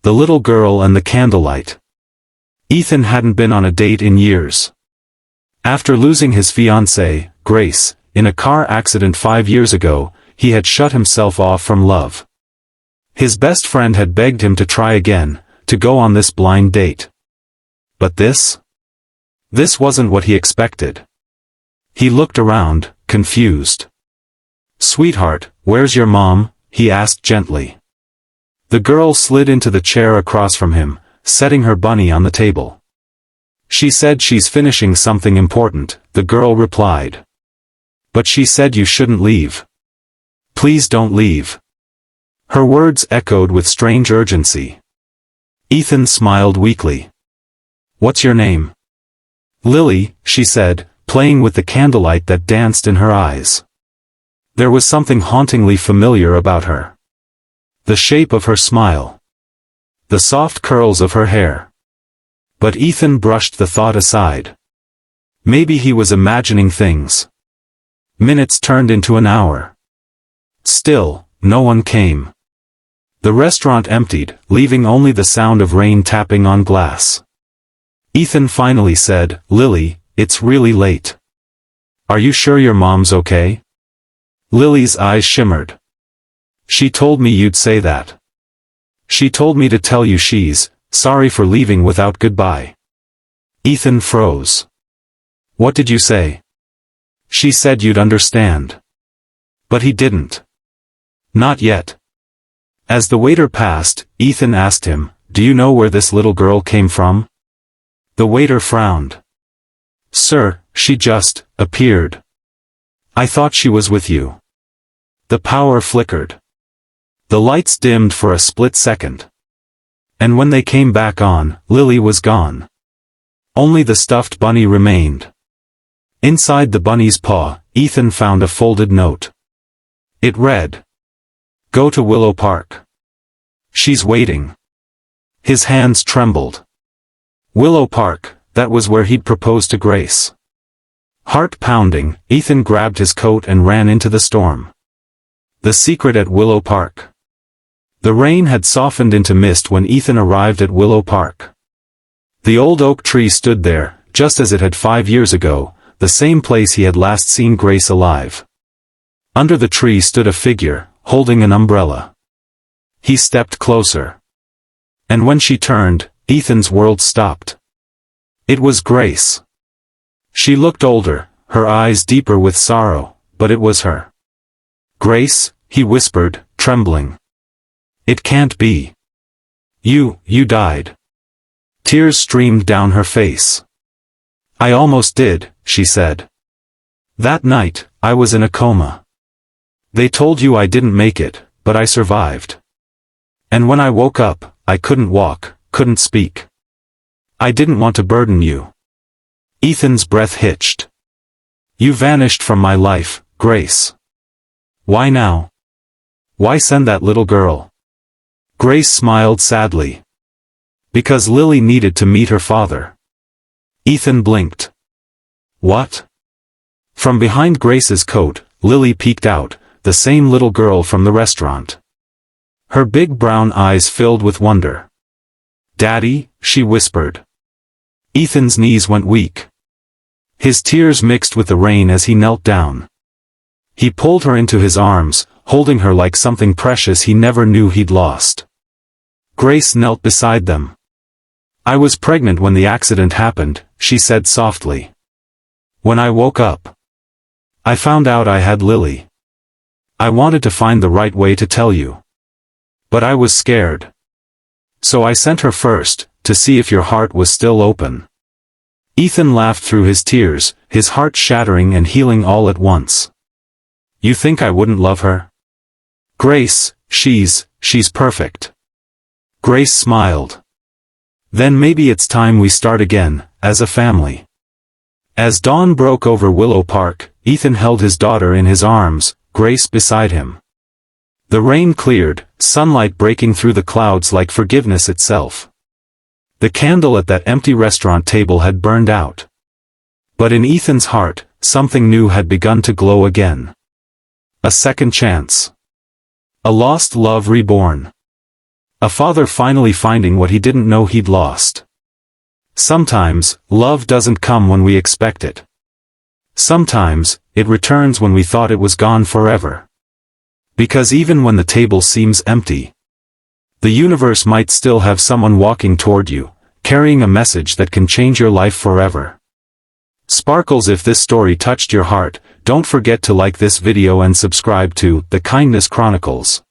The little girl and the candlelight. Ethan hadn't been on a date in years. After losing his fiancée, Grace, in a car accident 5 years ago, he had shut himself off from love. His best friend had begged him to try again, to go on this blind date. But this? This wasn't what he expected. He looked around, confused. "Sweetheart, where's your mom?" he asked gently. The girl slid into the chair across from him, setting her bunny on the table. "She said she's finishing something important," the girl replied. "But she said you shouldn't leave. Please don't leave." Her words echoed with strange urgency. Ethan smiled weakly. "What's your name?" "Lily," she said, playing with the candlelight that danced in her eyes. There was something hauntingly familiar about her. The shape of her smile. The soft curls of her hair. But Ethan brushed the thought aside. Maybe he was imagining things. Minutes turned into an hour. Still, no one came. The restaurant emptied, leaving only the sound of rain tapping on glass. Ethan finally said, "Lily, it's really late. Are you sure your mom's okay?" Lily's eyes shimmered. "She told me you'd say that. She told me to tell you she's sorry for leaving without goodbye." Ethan froze. "What did you say?" "She said you'd understand." But he didn't. Not yet. As the waiter passed, Ethan asked him, "Do you know where this little girl came from?" The waiter frowned. "Sir, she just appeared. I thought she was with you." The power flickered. The lights dimmed for a split second. And when they came back on, Lily was gone. Only the stuffed bunny remained. Inside the bunny's paw, Ethan found a folded note. It read, "Go to Willow Park. She's waiting." His hands trembled. Willow Park, that was where he'd proposed to Grace. Heart pounding, Ethan grabbed his coat and ran into the storm. The secret at Willow Park. The rain had softened into mist when Ethan arrived at Willow Park. The old oak tree stood there, just as it had 5 years ago, the same place he had last seen Grace alive. Under the tree stood a figure, holding an umbrella. He stepped closer. And when she turned, Ethan's world stopped. It was Grace. She looked older, her eyes deeper with sorrow, but it was her. "Grace," he whispered, trembling. "It can't be. You died." Tears streamed down her face. "I almost did," she said. "That night, I was in a coma. They told you I didn't make it, but I survived. And when I woke up, I couldn't walk, couldn't speak. I didn't want to burden you." Ethan's breath hitched. "You vanished from my life, Grace. Why now? Why send that little girl?" Grace smiled sadly. "Because Lily needed to meet her father." Ethan blinked. "What?" From behind Grace's coat, Lily peeked out, the same little girl from the restaurant. Her big brown eyes filled with wonder. "Daddy," she whispered. Ethan's knees went weak. His tears mixed with the rain as he knelt down. He pulled her into his arms, holding her like something precious he never knew he'd lost. Grace knelt beside them. "I was pregnant when the accident happened," she said softly. "When I woke up, I found out I had Lily. I wanted to find the right way to tell you. But I was scared. So I sent her first, to see if your heart was still open." Ethan laughed through his tears, his heart shattering and healing all at once. "You think I wouldn't love her? Grace, she's perfect." Grace smiled. "Then maybe it's time we start again, as a family." As dawn broke over Willow Park, Ethan held his daughter in his arms, Grace beside him. The rain cleared, sunlight breaking through the clouds like forgiveness itself. The candle at that empty restaurant table had burned out. But in Ethan's heart, something new had begun to glow again. A second chance. A lost love reborn. A father finally finding what he didn't know he'd lost. Sometimes, love doesn't come when we expect it. Sometimes, it returns when we thought it was gone forever. Because even when the table seems empty, the universe might still have someone walking toward you, carrying a message that can change your life forever. Sparkles, if this story touched your heart, don't forget to like this video and subscribe to The Kindness Chronicles.